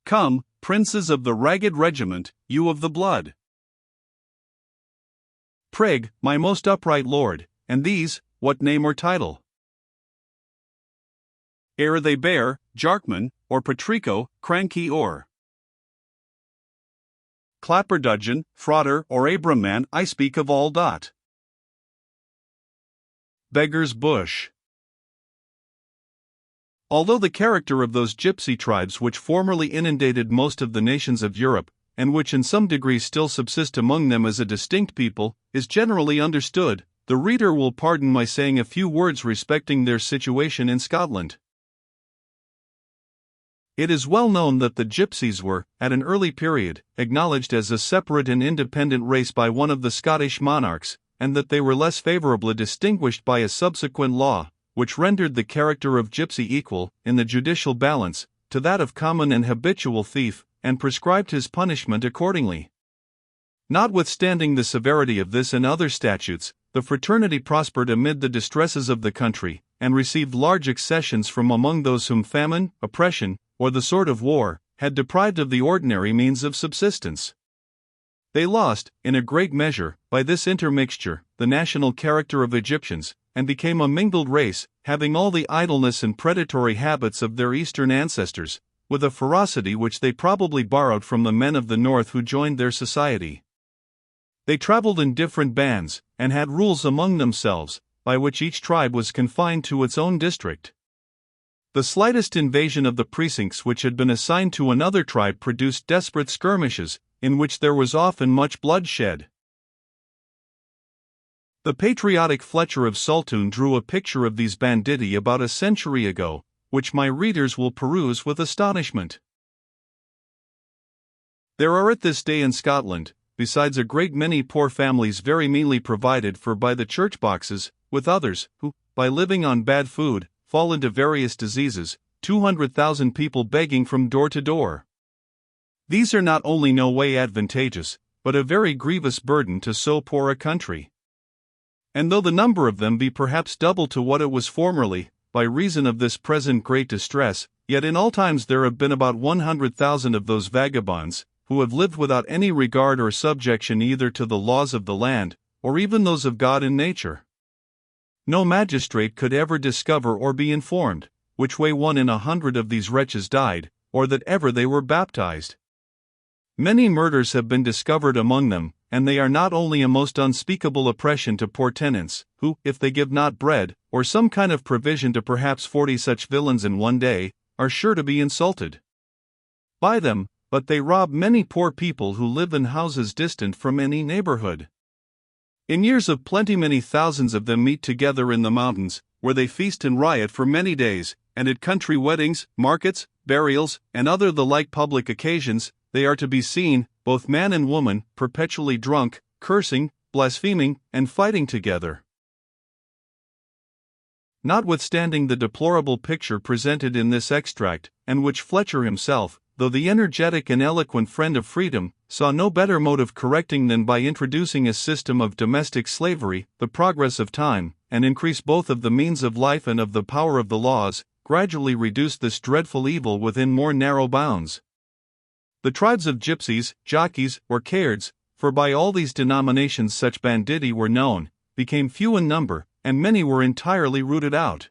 Come, princes of the ragged regiment, you of the blood. Prig, my most upright lord, and these, what name or title? Ere they bear, Jarkman, or Patrico, Cranky or Clapperdudgeon, Frauder, or Abramman, I speak of all. Beggar's Bush. Although the character of those gypsy tribes which formerly inundated most of the nations of Europe, and which in some degree still subsist among them as a distinct people, is generally understood, the reader will pardon my saying a few words respecting their situation in Scotland. It is well known that the gypsies were, at an early period, acknowledged as a separate and independent race by one of the Scottish monarchs, and that they were less favorably distinguished by a subsequent law, which rendered the character of gypsy equal, in the judicial balance, to that of common and habitual thief, and prescribed his punishment accordingly. Notwithstanding the severity of this and other statutes, the fraternity prospered amid the distresses of the country, and received large accessions from among those whom famine, oppression, or the sword of war, had deprived of the ordinary means of subsistence. They lost, in a great measure, by this intermixture, the national character of Egyptians, and became a mingled race, having all the idleness and predatory habits of their eastern ancestors, with a ferocity which they probably borrowed from the men of the north who joined their society. They traveled in different bands, and had rules among themselves, by which each tribe was confined to its own district. The slightest invasion of the precincts which had been assigned to another tribe produced desperate skirmishes, in which there was often much bloodshed. The patriotic Fletcher of Saltoun drew a picture of these banditti about a century ago, which my readers will peruse with astonishment. There are at this day in Scotland, besides a great many poor families very meanly provided for by the church boxes, with others, who, by living on bad food, fall into various diseases, 200,000 people begging from door to door. These are not only no way advantageous, but a very grievous burden to so poor a country. And though the number of them be perhaps double to what it was formerly, by reason of this present great distress, yet in all times there have been about 100,000 of those vagabonds, who have lived without any regard or subjection either to the laws of the land, or even those of God and nature. No magistrate could ever discover or be informed which way 1 in 100 of these wretches died, or that ever they were baptized. Many murders have been discovered among them, and they are not only a most unspeakable oppression to poor tenants, who, if they give not bread, or some kind of provision to perhaps 40 such villains in one day, are sure to be insulted by them, but they rob many poor people who live in houses distant from any neighborhood. In years of plenty many thousands of them meet together in the mountains, where they feast and riot for many days, and at country weddings, markets, burials, and other the like public occasions, they are to be seen, both man and woman, perpetually drunk, cursing, blaspheming, and fighting together. Notwithstanding the deplorable picture presented in this extract, and which Fletcher himself, though the energetic and eloquent friend of freedom, saw no better mode of correcting than by introducing a system of domestic slavery, the progress of time, and increase both of the means of life and of the power of the laws, gradually reduced this dreadful evil within more narrow bounds. The tribes of gypsies, jockeys, or cairds, for by all these denominations such banditti were known, became few in number, and many were entirely rooted out.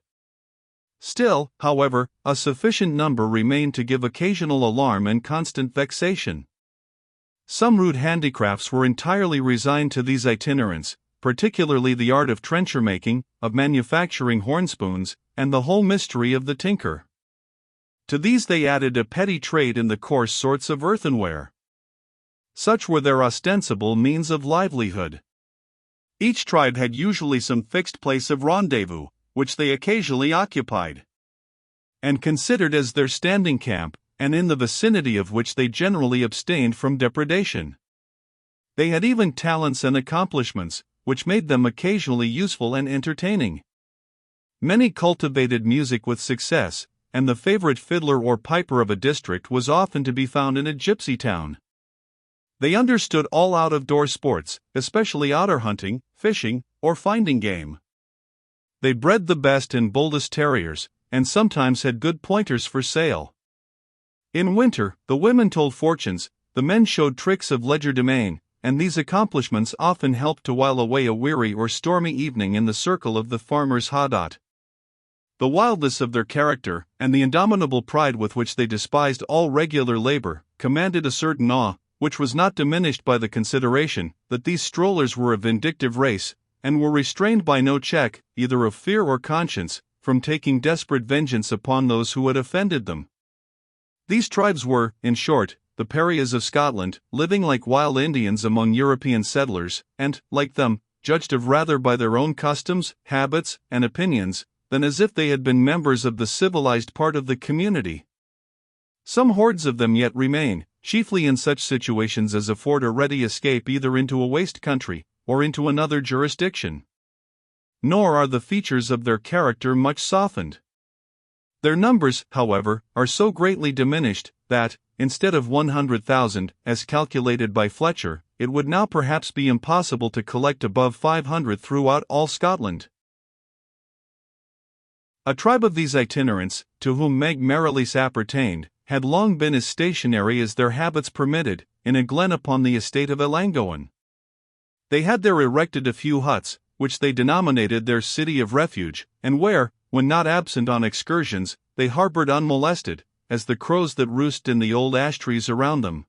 Still, however, a sufficient number remained to give occasional alarm and constant vexation. Some rude handicrafts were entirely resigned to these itinerants, particularly the art of trencher making, of manufacturing horn-spoons, and the whole mystery of the tinker. To these they added a petty trade in the coarse sorts of earthenware. Such were their ostensible means of livelihood. Each tribe had usually some fixed place of rendezvous, which they occasionally occupied, and considered as their standing camp, and in the vicinity of which they generally abstained from depredation. They had even talents and accomplishments, which made them occasionally useful and entertaining. Many cultivated music with success, and the favorite fiddler or piper of a district was often to be found in a gypsy town. They understood all out-of-door sports, especially otter hunting, fishing, or finding game. They bred the best and boldest terriers, and sometimes had good pointers for sale. In winter, the women told fortunes, the men showed tricks of legerdemain, and these accomplishments often helped to while away a weary or stormy evening in the circle of the farmer's hadat. The wildness of their character, and the indomitable pride with which they despised all regular labor, commanded a certain awe, which was not diminished by the consideration that these strollers were a vindictive race, and were restrained by no check, either of fear or conscience, from taking desperate vengeance upon those who had offended them. These tribes were, in short, the pariahs of Scotland, living like wild Indians among European settlers, and, like them, judged of rather by their own customs, habits, and opinions, than as if they had been members of the civilized part of the community. Some hordes of them yet remain, chiefly in such situations as afford a ready escape either into a waste country, or into another jurisdiction. Nor are the features of their character much softened. Their numbers, however, are so greatly diminished, that, instead of 100,000, as calculated by Fletcher, it would now perhaps be impossible to collect above 500 throughout all Scotland. A tribe of these itinerants, to whom Meg Merrilees appertained, had long been as stationary as their habits permitted, in a glen upon the estate of Ellangowan. They had there erected a few huts, which they denominated their city of refuge, and where, when not absent on excursions, they harbored unmolested, as the crows that roost in the old ash trees around them.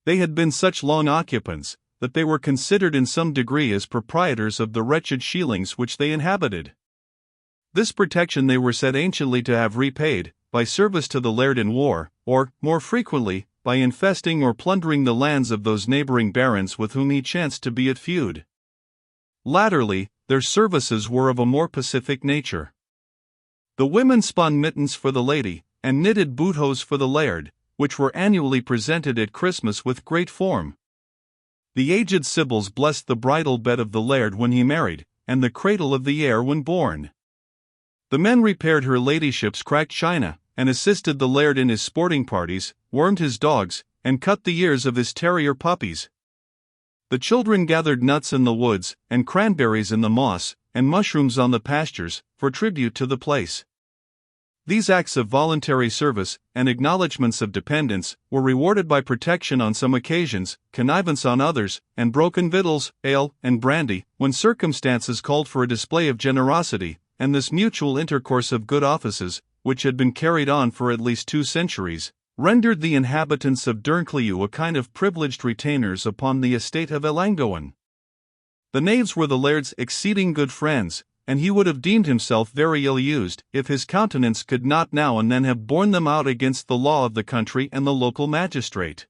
They had been such long occupants, that they were considered in some degree as proprietors of the wretched shielings which they inhabited. This protection they were said anciently to have repaid, by service to the laird in war, or, more frequently, by infesting or plundering the lands of those neighboring barons with whom he chanced to be at feud. Latterly, their services were of a more pacific nature. The women spun mittens for the lady, and knitted boothose for the laird, which were annually presented at Christmas with great form. The aged sibyls blessed the bridal bed of the laird when he married, and the cradle of the heir when born. The men repaired her ladyship's cracked china, and assisted the laird in his sporting parties, wormed his dogs, and cut the ears of his terrier puppies. The children gathered nuts in the woods, and cranberries in the moss, and mushrooms on the pastures, for tribute to the place. These acts of voluntary service, and acknowledgments of dependence, were rewarded by protection on some occasions, connivance on others, and broken victuals, ale, and brandy, when circumstances called for a display of generosity, and this mutual intercourse of good offices, which had been carried on for at least 2 centuries, rendered the inhabitants of Derncleugh a kind of privileged retainers upon the estate of Ellangowan. The knaves were the laird's exceeding good friends, and he would have deemed himself very ill-used, if his countenance could not now and then have borne them out against the law of the country and the local magistrate.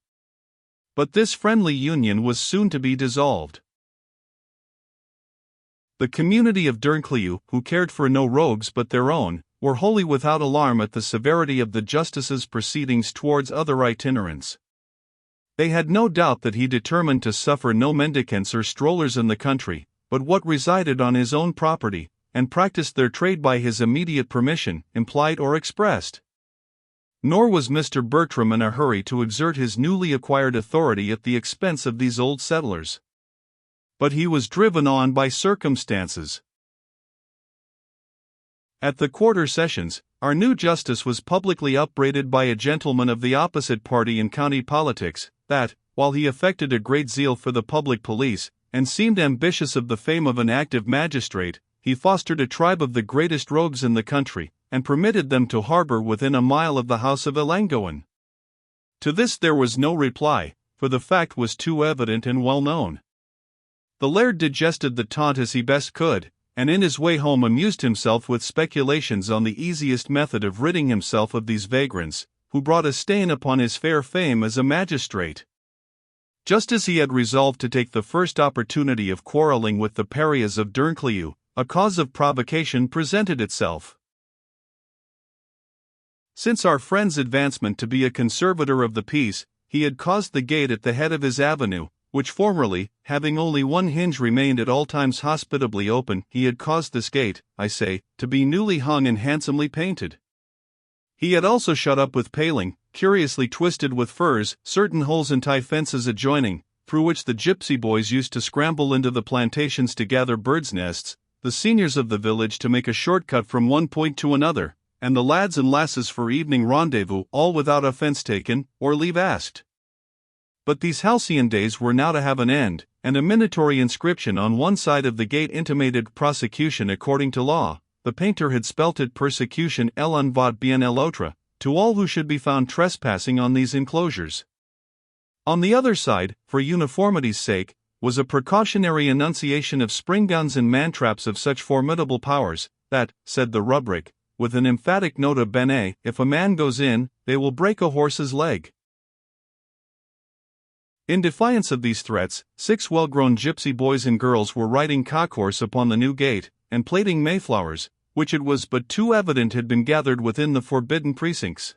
But this friendly union was soon to be dissolved. The community of Derncleugh, who cared for no rogues but their own, were wholly without alarm at the severity of the justice's proceedings towards other itinerants. They had no doubt that he determined to suffer no mendicants or strollers in the country, but what resided on his own property, and practiced their trade by his immediate permission, implied or expressed. Nor was Mr. Bertram in a hurry to exert his newly acquired authority at the expense of these old settlers. But he was driven on by circumstances. At the quarter sessions, our new justice was publicly upbraided by a gentleman of the opposite party in county politics, that, while he affected a great zeal for the public police, and seemed ambitious of the fame of an active magistrate, he fostered a tribe of the greatest rogues in the country, and permitted them to harbor within a mile of the house of Ellangowan. To this there was no reply, for the fact was too evident and well known. The laird digested the taunt as he best could, and in his way home amused himself with speculations on the easiest method of ridding himself of these vagrants, who brought a stain upon his fair fame as a magistrate. Just as he had resolved to take the first opportunity of quarrelling with the pariahs of Derncleugh, a cause of provocation presented itself. Since our friend's advancement to be a conservator of the peace, he had caused the gate at the head of his avenue, which formerly, having only one hinge remained at all times hospitably open, he had caused this gate, I say, to be newly hung and handsomely painted. He had also shut up with paling, curiously twisted with furze, certain holes in tie fences adjoining, through which the gypsy boys used to scramble into the plantations to gather birds' nests, the seniors of the village to make a short cut from one point to another, and the lads and lasses for evening rendezvous, all without offence taken, or leave asked. But these halcyon days were now to have an end, and a minatory inscription on one side of the gate intimated prosecution according to law. The painter had spelt it persecution l'un va bien l'autre, to all who should be found trespassing on these enclosures. On the other side, for uniformity's sake, was a precautionary enunciation of spring guns and man-traps of such formidable powers, that, said the rubric, with an emphatic nota bene, if a man goes in, they will break a horse's leg. In defiance of these threats, 6 well-grown gypsy boys and girls were riding cockhorse upon the new gate, and plaiting mayflowers, which it was but too evident had been gathered within the forbidden precincts.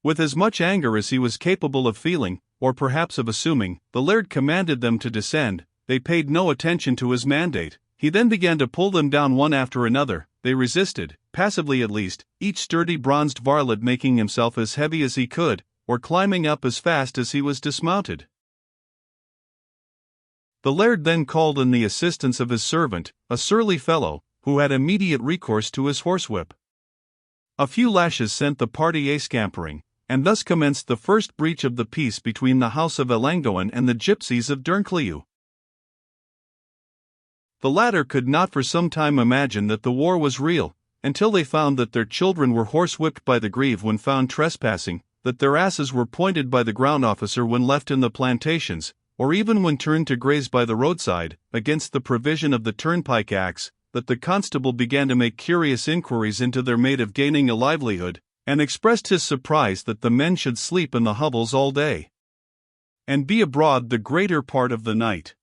With as much anger as he was capable of feeling, or perhaps of assuming, the laird commanded them to descend. They paid no attention to his mandate. He then began to pull them down one after another. They resisted, passively at least, each sturdy bronzed varlet making himself as heavy as he could, or climbing up as fast as he was dismounted. The laird then called in the assistance of his servant, a surly fellow, who had immediate recourse to his horsewhip. A few lashes sent the party a-scampering, and thus commenced the first breach of the peace between the house of Ellangowan and the gypsies of Derncleugh. The latter could not for some time imagine that the war was real, until they found that their children were horsewhipped by the grieve when found trespassing, that their asses were pointed by the ground officer when left in the plantations, or even when turned to graze by the roadside, against the provision of the turnpike acts, that the constable began to make curious inquiries into their mode of gaining a livelihood, and expressed his surprise that the men should sleep in the hovels all day, and be abroad the greater part of the night.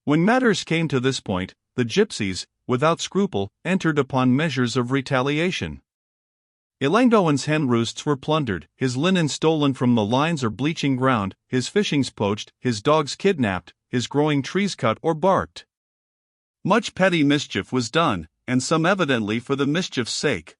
When matters came to this point, the gypsies, without scruple, entered upon measures of retaliation. Ellangowan's hen roosts were plundered, his linen stolen from the lines or bleaching ground, his fishings poached, his dogs kidnapped, his growing trees cut or barked. Much petty mischief was done, and some evidently for the mischief's sake.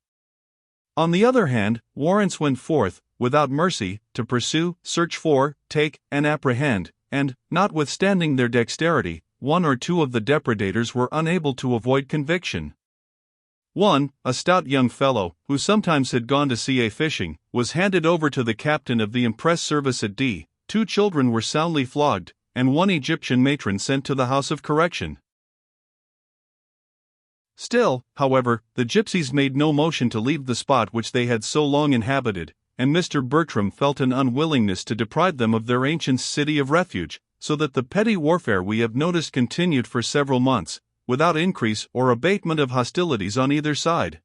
On the other hand, warrants went forth, without mercy, to pursue, search for, take, and apprehend, and, notwithstanding their dexterity, 1 or 2 of the depredators were unable to avoid conviction. One, a stout young fellow, who sometimes had gone to sea fishing, was handed over to the captain of the impress service at D. 2 children were soundly flogged, and 1 Egyptian matron sent to the house of correction. Still, however, the gypsies made no motion to leave the spot which they had so long inhabited, and Mr. Bertram felt an unwillingness to deprive them of their ancient city of refuge, so that the petty warfare we have noticed continued for several months, without increase or abatement of hostilities on either side.